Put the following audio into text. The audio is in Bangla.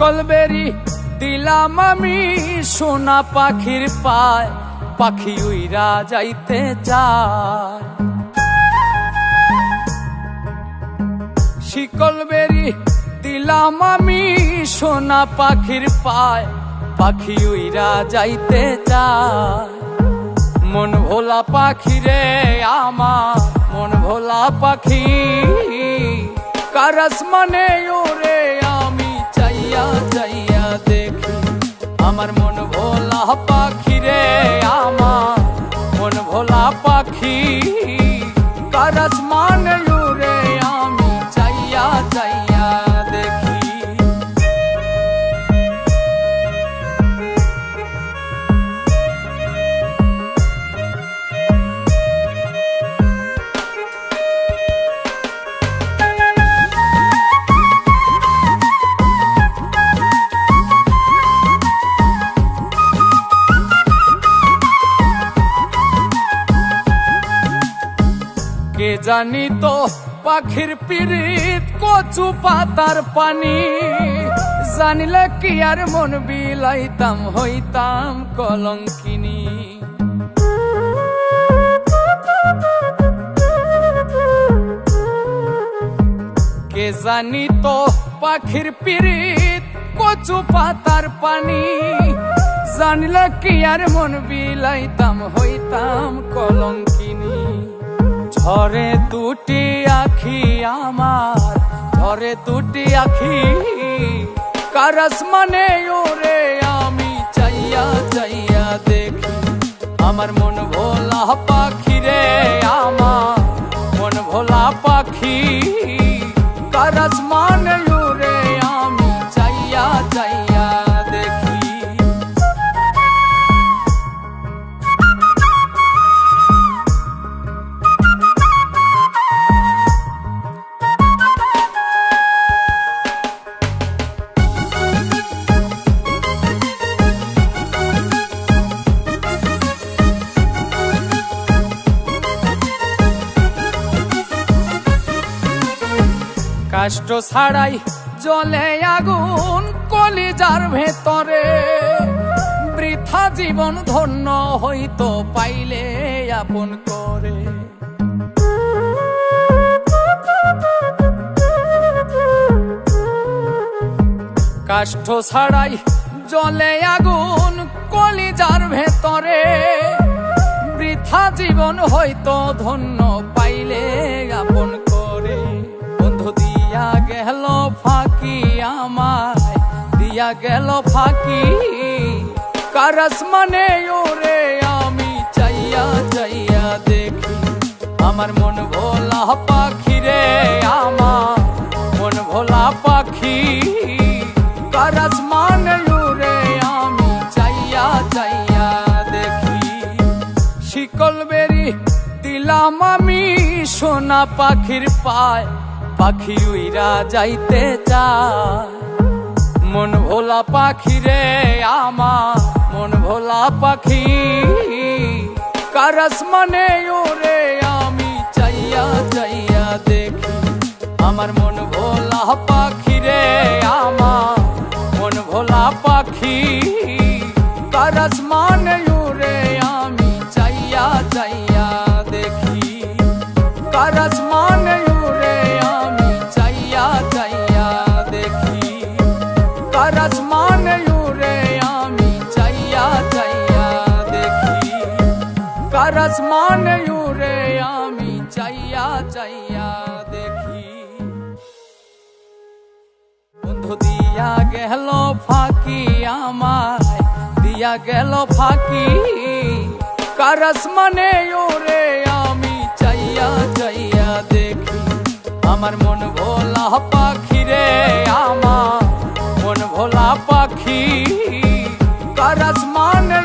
শিকল বেরি দিলাম আমি সোনা পাখির পায়, পাখি উইরা যাইতে চায়। শিকল বেরি দিলাম আমি সোনা পাখির পায়, পাখি উইরা যাইতে চায়। মন ভোলা পাখি রে আমার, মন ভোলা পাখি, কার আসমানে ওরে আমি চাইয়া চাইয়া দেখি। আমার মন ভোলা পাখি রে আমার, মন ভোলা পাখি, কার আসমানে ওরে আমি চাইয়া চাইয়া দেখি। কে জানি তো পাখির পিরিত কচু পাতার পানি, জানিলে কি আর মন বিলাইতাম হইতাম কলঙ্কিনী। কে জানি তো পাখির পিরিত কচু পাতার পানি, জানিলে কি আর মন বিলাইতাম হইতাম কলঙ্কিনী। ঝরে দুটি আখি আমার, ঝরে দুটি আখি, কার আসমানে ওরে আমি চাইয়া চাইয়া দেখি। আমার মন ভোলা পাখি রে আমার, মন ভোলা পাখি, কার আসমানে ওরে আমি চাইয়া চাইয়া দেখি। কষ্ট ছাড়াই জ্বলে আগুন কলিজার ভেতরে, বৃথা জীবন ধন্য হইতো পাইলে আপন করে। কষ্ট ছাড়াই জ্বলে আগুন কলিজার ভেতরে, বৃথা জীবন হইতো ধন্য পাইলে আপন করে। বন্ধু দিয়া গেল ফাঁকি আমায়, দিয়া গেল ফাঁকি, কার আসমানে ওরে আমি চাইয়া চাইয়া দেখি। আমার মন ভোলা পাখি রে আমার, মন ভোলা পাখি, কার আসমানে ওরে আমি চাইয়া চাইয়া দেখি। শিকল বেরি দিলাম আমি সোনা পাখির পায়, পাখি উইরা যাইতে চায়। মন ভোলা পাখি রে আমার, মন ভোলা পাখি, কার আসমানে ওরে আমি চাইয়া চাইয়া দেখি। আমার মন ভোলা পাখি রে আমার, মন ভোলা পাখি, কার আসমানে ওরে আমি চাইয়া চাইয়া দেখি। কার আসমানে ওরে আমি চাইয়া চাইয়া দেখি। কার আসমানে ওরে আমি চাইয়া চাইয়া দেখি। কার আসমানে ওরে আমি চাইয়া চাইয়া দেখি। বন্ধু দিয়া গেল ফাঁকি আমায়, দিয়া গেল ফাঁকি, কার আসমানে ওরে আমি চাইয়া চাইয়া দেখি। আমার মন ভোলা পাখি রে আমার, মন ভোলা পাখি, কার আসমানে